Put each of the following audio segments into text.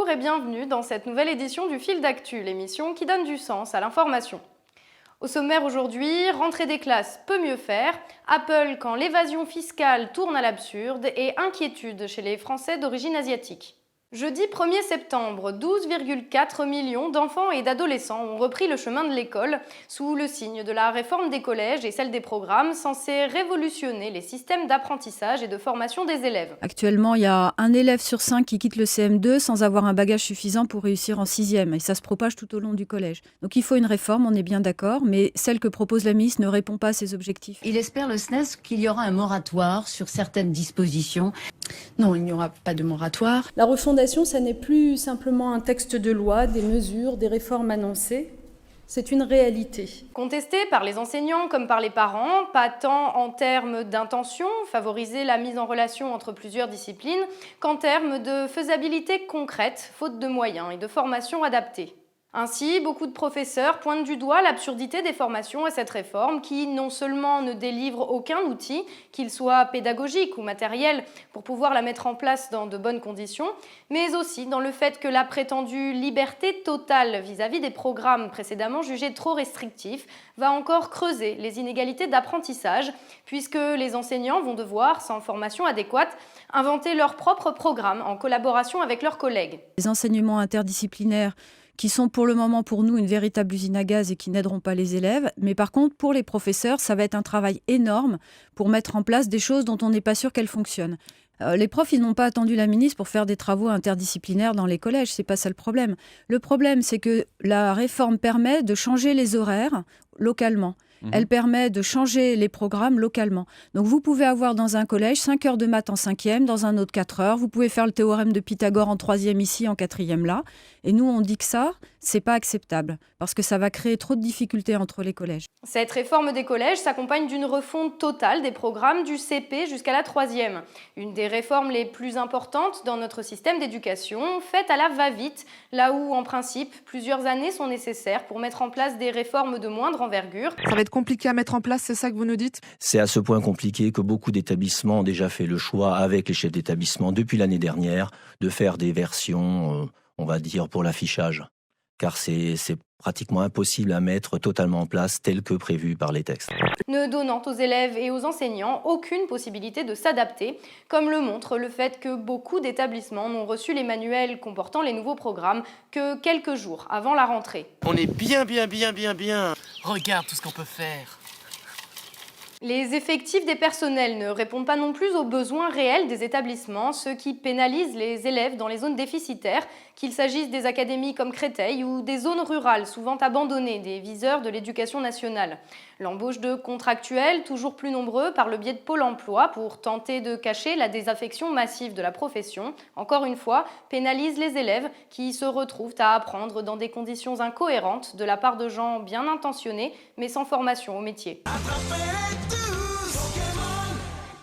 Bonjour et bienvenue dans cette nouvelle édition du Fil d'Actu, l'émission qui donne du sens à l'information. Au sommaire aujourd'hui, rentrée des classes peut mieux faire, Apple quand l'évasion fiscale tourne à l'absurde et inquiétude chez les Français d'origine asiatique. Jeudi 1er septembre, 12,4 millions d'enfants et d'adolescents ont repris le chemin de l'école sous le signe de la réforme des collèges et celle des programmes censés révolutionner les systèmes d'apprentissage et de formation des élèves. Actuellement, il y a un élève sur 5 qui quitte le CM2 sans avoir un bagage suffisant pour réussir en 6e et ça se propage tout au long du collège. Donc il faut une réforme, on est bien d'accord, mais celle que propose la ministre ne répond pas à ces objectifs. Il espère, le SNES, qu'il y aura un moratoire sur certaines dispositions. Non, il n'y aura pas de moratoire. La refondation, ça n'est plus simplement un texte de loi, des mesures, des réformes annoncées. C'est une réalité. Contestée par les enseignants comme par les parents, pas tant en termes d'intention, favoriser la mise en relation entre plusieurs disciplines, qu'en termes de faisabilité concrète, faute de moyens et de formation adaptée. Ainsi, beaucoup de professeurs pointent du doigt l'absurdité des formations à cette réforme qui non seulement ne délivre aucun outil, qu'il soit pédagogique ou matériel, pour pouvoir la mettre en place dans de bonnes conditions, mais aussi dans le fait que la prétendue liberté totale vis-à-vis des programmes précédemment jugés trop restrictifs va encore creuser les inégalités d'apprentissage, puisque les enseignants vont devoir, sans formation adéquate, inventer leur propre programme en collaboration avec leurs collègues. Les enseignements interdisciplinaires qui sont pour le moment pour nous une véritable usine à gaz et qui n'aideront pas les élèves. Mais par contre, pour les professeurs, ça va être un travail énorme pour mettre en place des choses dont on n'est pas sûr qu'elles fonctionnent. Les profs, ils n'ont pas attendu la ministre pour faire des travaux interdisciplinaires dans les collèges, c'est pas ça le problème. Le problème, c'est que la réforme permet de changer les horaires localement. Elle permet de changer les programmes localement. Donc vous pouvez avoir dans un collège 5 heures de maths en 5e, dans un autre 4 heures. Vous pouvez faire le théorème de Pythagore en 3e ici, en 4e là. Et nous, on dit que ça, c'est pas acceptable parce que ça va créer trop de difficultés entre les collèges. Cette réforme des collèges s'accompagne d'une refonte totale des programmes du CP jusqu'à la 3e. Une des réformes les plus importantes dans notre système d'éducation, faite à la va-vite, là où, en principe, plusieurs années sont nécessaires pour mettre en place des réformes de moindre envergure. Ça va être compliqué à mettre en place, c'est ça que vous nous dites ? C'est à ce point compliqué que beaucoup d'établissements ont déjà fait le choix, avec les chefs d'établissement depuis l'année dernière, de faire des versions, on va dire, pour l'affichage. Car c'est pratiquement impossible à mettre totalement en place tel que prévu par les textes. Ne donnant aux élèves et aux enseignants aucune possibilité de s'adapter, comme le montre le fait que beaucoup d'établissements n'ont reçu les manuels comportant les nouveaux programmes que quelques jours avant la rentrée. On est bien. Regarde tout ce qu'on peut faire. Les effectifs des personnels ne répondent pas non plus aux besoins réels des établissements, ce qui pénalise les élèves dans les zones déficitaires, qu'il s'agisse des académies comme Créteil ou des zones rurales souvent abandonnées des viseurs de l'éducation nationale. L'embauche de contractuels, toujours plus nombreux par le biais de Pôle emploi pour tenter de cacher la désaffection massive de la profession, encore une fois, pénalise les élèves qui se retrouvent à apprendre dans des conditions incohérentes de la part de gens bien intentionnés mais sans formation au métier.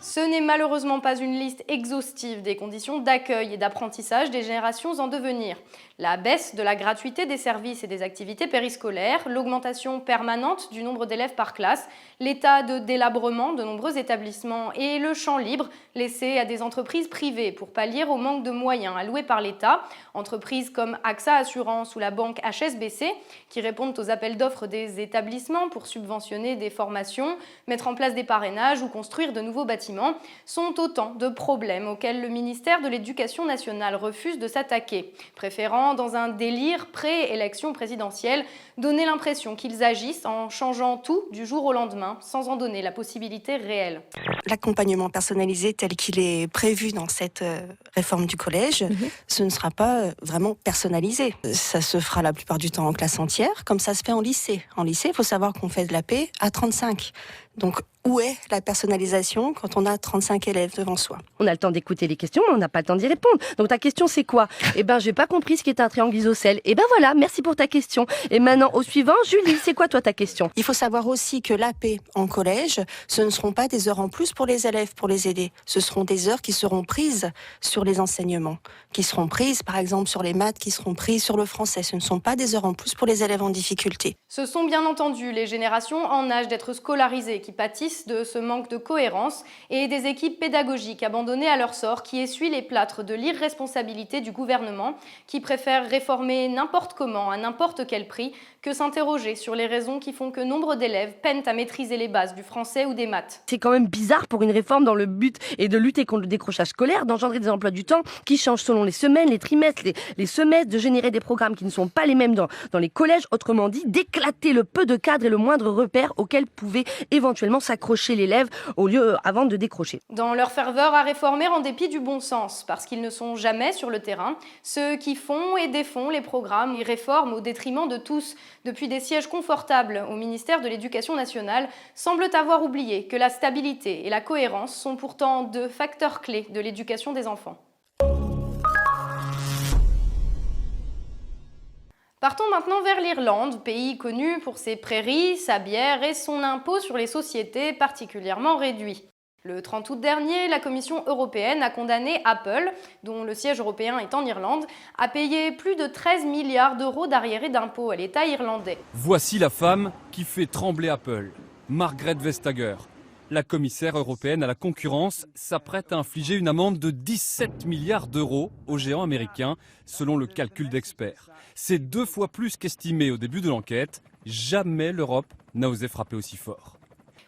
Ce n'est malheureusement pas une liste exhaustive des conditions d'accueil et d'apprentissage des générations en devenir. La baisse de la gratuité des services et des activités périscolaires, l'augmentation permanente du nombre d'élèves par classe, l'état de délabrement de nombreux établissements et le champ libre laissé à des entreprises privées pour pallier au manque de moyens alloués par l'État, entreprises comme AXA Assurance ou la banque HSBC qui répondent aux appels d'offres des établissements pour subventionner des formations, mettre en place des parrainages ou construire de nouveaux bâtiments, sont autant de problèmes auxquels le ministère de l'Éducation nationale refuse de s'attaquer, préférant, dans un délire pré-élection présidentielle, donner l'impression qu'ils agissent en changeant tout du jour au lendemain, sans en donner la possibilité réelle. L'accompagnement personnalisé tel qu'il est prévu dans cette réforme du collège, ce ne sera pas vraiment personnalisé. Ça se fera la plupart du temps en classe entière, comme ça se fait en lycée. En lycée, il faut savoir qu'on fait de la paix à 35. Donc, où est la personnalisation quand on a 35 élèves devant soi ? On a le temps d'écouter les questions, mais on n'a pas le temps d'y répondre. Donc ta question, c'est quoi ? J'ai pas compris ce qu'est un triangle isocèle. Voilà, merci pour ta question. Et maintenant, au suivant, Julie, c'est quoi toi ta question ? Il faut savoir aussi que l'AP en collège, ce ne seront pas des heures en plus pour les élèves, pour les aider. Ce seront des heures qui seront prises sur les enseignements, qui seront prises par exemple sur les maths, qui seront prises sur le français. Ce ne sont pas des heures en plus pour les élèves en difficulté. Ce sont bien entendu les générations en âge d'être scolarisées qui pâtissent de ce manque de cohérence et des équipes pédagogiques abandonnées à leur sort qui essuient les plâtres de l'irresponsabilité du gouvernement qui préfère réformer n'importe comment, à n'importe quel prix, que s'interroger sur les raisons qui font que nombre d'élèves peinent à maîtriser les bases du français ou des maths. C'est quand même bizarre pour une réforme dans le but et de lutter contre le décrochage scolaire, d'engendrer des emplois du temps qui changent selon les semaines, les trimestres, les semestres, de générer des programmes qui ne sont pas les mêmes dans les collèges, autrement dit, d'éclater le peu de cadre et le moindre repère auquel pouvait éventuellement s'accrocher l'élève avant de décrocher. Dans leur ferveur à réformer en dépit du bon sens, parce qu'ils ne sont jamais sur le terrain, ceux qui font et défont les programmes et réforment au détriment de tous, depuis des sièges confortables au ministère de l'Éducation nationale, semblent avoir oublié que la stabilité et la cohérence sont pourtant deux facteurs clés de l'éducation des enfants. Partons maintenant vers l'Irlande, pays connu pour ses prairies, sa bière et son impôt sur les sociétés particulièrement réduit. Le 30 août dernier, la Commission européenne a condamné Apple, dont le siège européen est en Irlande, à payer plus de 13 milliards d'euros d'arriérés d'impôts à l'État irlandais. Voici la femme qui fait trembler Apple, Margrethe Vestager. La commissaire européenne à la concurrence s'apprête à infliger une amende de 17 milliards d'euros au géant américain, selon le calcul d'experts. C'est 2 fois plus qu'estimé au début de l'enquête. Jamais l'Europe n'a osé frapper aussi fort.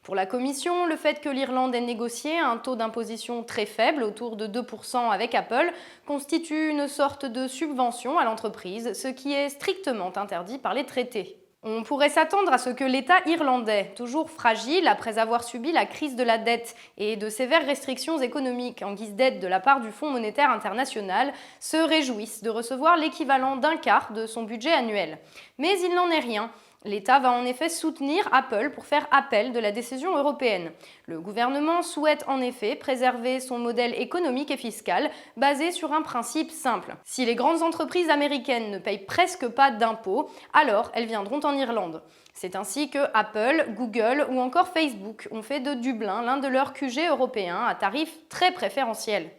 Pour la Commission, le fait que l'Irlande ait négocié un taux d'imposition très faible, autour de 2% avec Apple, constitue une sorte de subvention à l'entreprise, ce qui est strictement interdit par les traités. On pourrait s'attendre à ce que l'État irlandais, toujours fragile après avoir subi la crise de la dette et de sévères restrictions économiques en guise d'aide de la part du Fonds monétaire international, se réjouisse de recevoir l'équivalent d'un quart de son budget annuel. Mais il n'en est rien. L'État va en effet soutenir Apple pour faire appel de la décision européenne. Le gouvernement souhaite en effet préserver son modèle économique et fiscal basé sur un principe simple. Si les grandes entreprises américaines ne payent presque pas d'impôts, alors elles viendront en Irlande. C'est ainsi que Apple, Google ou encore Facebook ont fait de Dublin l'un de leurs QG européens à tarifs très préférentiels.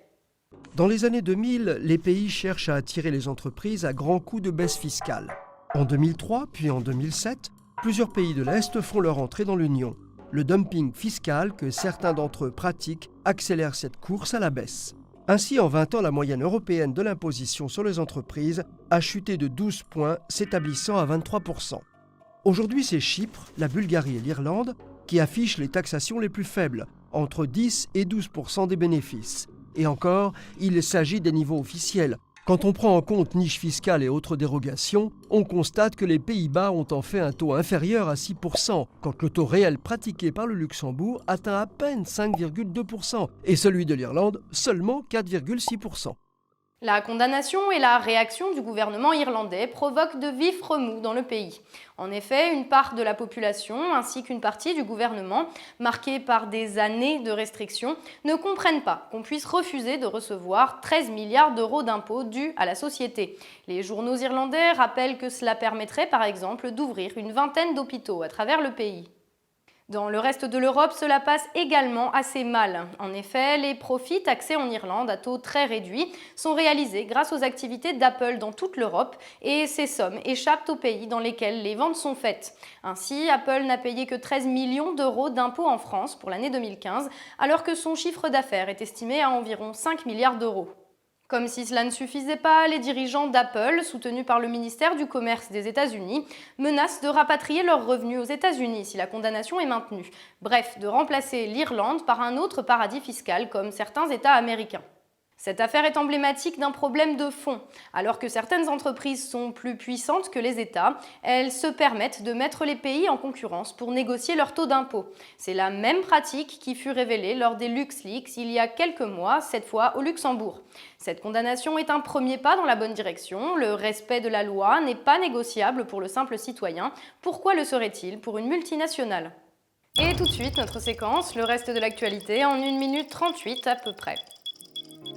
Dans les années 2000, les pays cherchent à attirer les entreprises à grands coups de baisse fiscale. En 2003, puis en 2007, plusieurs pays de l'Est font leur entrée dans l'Union. Le dumping fiscal que certains d'entre eux pratiquent accélère cette course à la baisse. Ainsi, en 20 ans, la moyenne européenne de l'imposition sur les entreprises a chuté de 12 points, s'établissant à 23%. Aujourd'hui, c'est Chypre, la Bulgarie et l'Irlande qui affichent les taxations les plus faibles, entre 10 et 12% des bénéfices. Et encore, il s'agit des niveaux officiels. Quand on prend en compte niches fiscales et autres dérogations, on constate que les Pays-Bas ont en fait un taux inférieur à 6%, quand le taux réel pratiqué par le Luxembourg atteint à peine 5,2%, et celui de l'Irlande seulement 4,6%. La condamnation et la réaction du gouvernement irlandais provoquent de vifs remous dans le pays. En effet, une part de la population ainsi qu'une partie du gouvernement, marquée par des années de restrictions, ne comprennent pas qu'on puisse refuser de recevoir 13 milliards d'euros d'impôts dus à la société. Les journaux irlandais rappellent que cela permettrait par exemple d'ouvrir une vingtaine d'hôpitaux à travers le pays. Dans le reste de l'Europe, cela passe également assez mal. En effet, les profits taxés en Irlande à taux très réduits sont réalisés grâce aux activités d'Apple dans toute l'Europe et ces sommes échappent aux pays dans lesquels les ventes sont faites. Ainsi, Apple n'a payé que 13 millions d'euros d'impôts en France pour l'année 2015, alors que son chiffre d'affaires est estimé à environ 5 milliards d'euros. Comme si cela ne suffisait pas, les dirigeants d'Apple, soutenus par le ministère du Commerce des États-Unis, menacent de rapatrier leurs revenus aux États-Unis si la condamnation est maintenue. Bref, de remplacer l'Irlande par un autre paradis fiscal comme certains États américains. Cette affaire est emblématique d'un problème de fond. Alors que certaines entreprises sont plus puissantes que les États, elles se permettent de mettre les pays en concurrence pour négocier leur taux d'impôt. C'est la même pratique qui fut révélée lors des LuxLeaks il y a quelques mois, cette fois au Luxembourg. Cette condamnation est un premier pas dans la bonne direction. Le respect de la loi n'est pas négociable pour le simple citoyen. Pourquoi le serait-il pour une multinationale ? Et tout de suite, notre séquence, le reste de l'actualité en 1 minute 38 à peu près.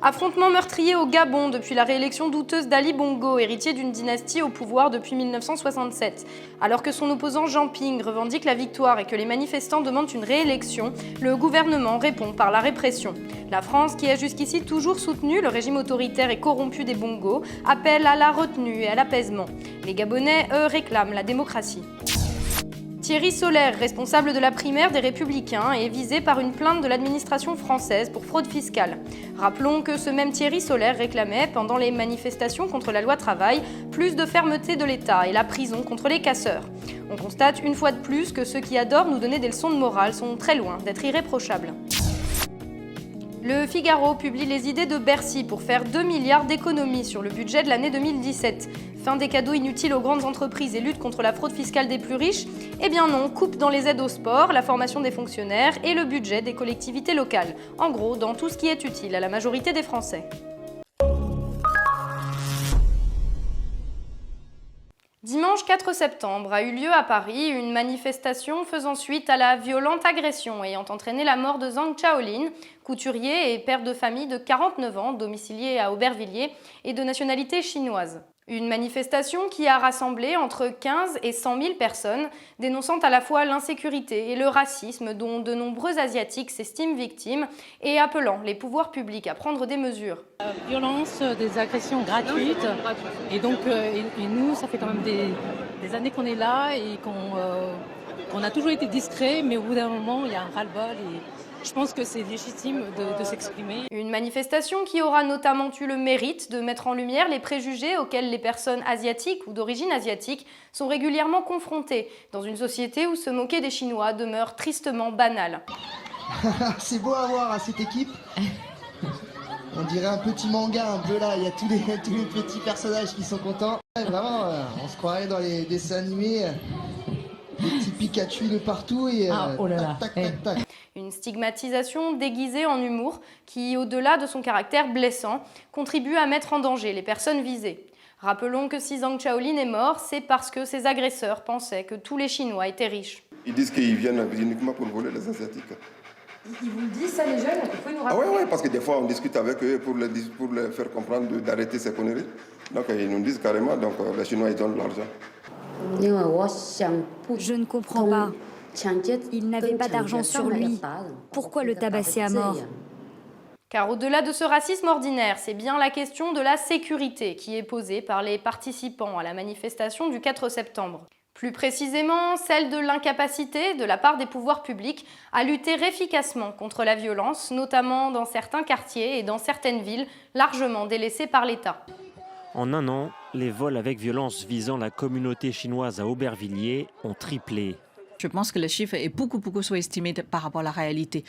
Affrontement meurtrier au Gabon depuis la réélection douteuse d'Ali Bongo, héritier d'une dynastie au pouvoir depuis 1967. Alors que son opposant Jean Ping revendique la victoire et que les manifestants demandent une réélection, le gouvernement répond par la répression. La France, qui a jusqu'ici toujours soutenu le régime autoritaire et corrompu des Bongo, appelle à la retenue et à l'apaisement. Les Gabonais, eux, réclament la démocratie. Thierry Solère, responsable de la primaire des Républicains, est visé par une plainte de l'administration française pour fraude fiscale. Rappelons que ce même Thierry Solère réclamait, pendant les manifestations contre la loi travail, plus de fermeté de l'État et la prison contre les casseurs. On constate une fois de plus que ceux qui adorent nous donner des leçons de morale sont très loin d'être irréprochables. Le Figaro publie les idées de Bercy pour faire 2 milliards d'économies sur le budget de l'année 2017. Fin des cadeaux inutiles aux grandes entreprises et lutte contre la fraude fiscale des plus riches? Eh bien non, coupe dans les aides au sport, la formation des fonctionnaires et le budget des collectivités locales. En gros, dans tout ce qui est utile à la majorité des Français. Dimanche 4 septembre a eu lieu à Paris une manifestation faisant suite à la violente agression ayant entraîné la mort de Zhang Chaolin, couturier et père de famille de 49 ans, domicilié à Aubervilliers et de nationalité chinoise. Une manifestation qui a rassemblé entre 15 et 100 000 personnes, dénonçant à la fois l'insécurité et le racisme dont de nombreux Asiatiques s'estiment victimes et appelant les pouvoirs publics à prendre des mesures. Violence, des agressions gratuites. Et donc, et nous, ça fait quand même des années qu'on est là et qu'on a toujours été discret, mais au bout d'un moment, il y a un ras-le-bol et je pense que c'est légitime de s'exprimer. Une manifestation qui aura notamment eu le mérite de mettre en lumière les préjugés auxquels les personnes asiatiques ou d'origine asiatique sont régulièrement confrontées dans une société où se moquer des Chinois demeure tristement banal. C'est beau à voir à cette équipe. On dirait un petit manga un peu là, il y a tous les petits personnages qui sont contents. Vraiment, on se croirait dans les dessins animés, des petits Pikachu de partout et oh là là. tac, tac, tac, tac. Une stigmatisation déguisée en humour qui, au-delà de son caractère blessant, contribue à mettre en danger les personnes visées. Rappelons que si Zhang Chaolin est mort, c'est parce que ses agresseurs pensaient que tous les Chinois étaient riches. Ils disent qu'ils viennent uniquement pour voler les Asiatiques. Ils vous le disent ça les jeunes? Vous pouvez nous raconter? Ah oui, parce que des fois on discute avec eux pour les faire comprendre d'arrêter ces conneries. Donc ils nous disent carrément, donc les Chinois ils donnent l'argent. Je ne comprends pas. Il n'avait pas d'argent sur lui. Pourquoi le tabasser à mort? Car au-delà de ce racisme ordinaire, c'est bien la question de la sécurité qui est posée par les participants à la manifestation du 4 septembre. Plus précisément, celle de l'incapacité de la part des pouvoirs publics à lutter efficacement contre la violence, notamment dans certains quartiers et dans certaines villes largement délaissées par l'État. En un an, les vols avec violence visant la communauté chinoise à Aubervilliers ont triplé. Je pense que le chiffre est beaucoup sous-estimé par rapport à la réalité.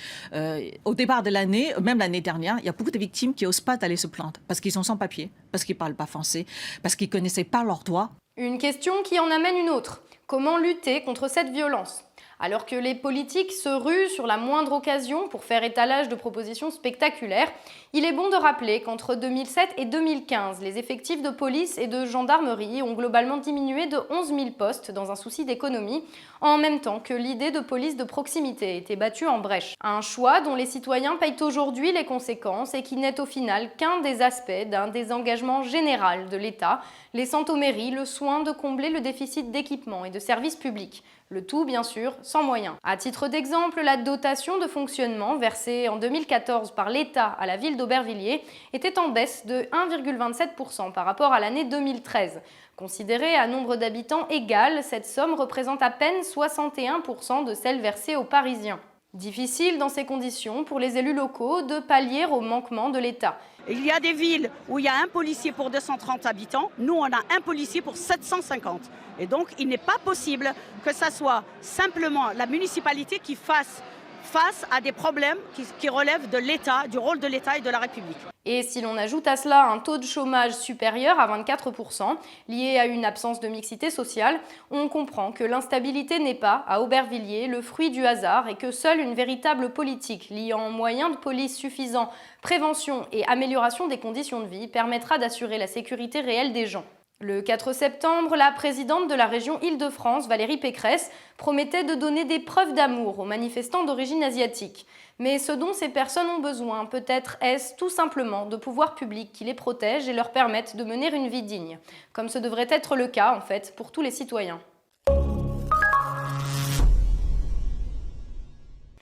Au départ de l'année, même l'année dernière, il y a beaucoup de victimes qui n'osent pas aller se plaindre parce qu'ils sont sans papier, parce qu'ils ne parlent pas français, parce qu'ils ne connaissaient pas leurs droits. Une question qui en amène une autre. Comment lutter contre cette violence ? Alors que les politiques se ruent sur la moindre occasion pour faire étalage de propositions spectaculaires, il est bon de rappeler qu'entre 2007 et 2015, les effectifs de police et de gendarmerie ont globalement diminué de 11 000 postes dans un souci d'économie, en même temps que l'idée de police de proximité était battue en brèche. Un choix dont les citoyens payent aujourd'hui les conséquences et qui n'est au final qu'un des aspects d'un désengagement général de l'État, laissant aux mairies le soin de combler le déficit d'équipements et de services publics. Le tout, bien sûr, sans moyens. À titre d'exemple, la dotation de fonctionnement versée en 2014 par l'État à la ville d'Aubervilliers était en baisse de 1,27% par rapport à l'année 2013. Considérée à nombre d'habitants égal, cette somme représente à peine 61% de celle versée aux Parisiens. Difficile dans ces conditions pour les élus locaux de pallier au manquement de l'État. Il y a des villes où il y a un policier pour 230 habitants, nous on a un policier pour 750. Et donc il n'est pas possible que ça soit simplement la municipalité qui fasse face à des problèmes qui relèvent de l'État, du rôle de l'État et de la République. Et si l'on ajoute à cela un taux de chômage supérieur à 24%, lié à une absence de mixité sociale, on comprend que l'instabilité n'est pas, à Aubervilliers, le fruit du hasard et que seule une véritable politique liant moyens de police suffisants, prévention et amélioration des conditions de vie permettra d'assurer la sécurité réelle des gens. Le 4 septembre, la présidente de la région Île-de-France, Valérie Pécresse, promettait de donner des preuves d'amour aux manifestants d'origine asiatique. Mais ce dont ces personnes ont besoin, peut-être est-ce tout simplement de pouvoirs publics qui les protègent et leur permettent de mener une vie digne, comme ce devrait être le cas, en fait, pour tous les citoyens.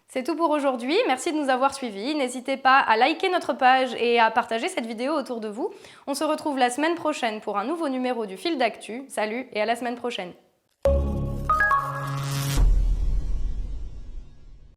C'est tout pour aujourd'hui, merci de nous avoir suivis. N'hésitez pas à liker notre page et à partager cette vidéo autour de vous. On se retrouve la semaine prochaine pour un nouveau numéro du Fil d'actu. Salut et à la semaine prochaine.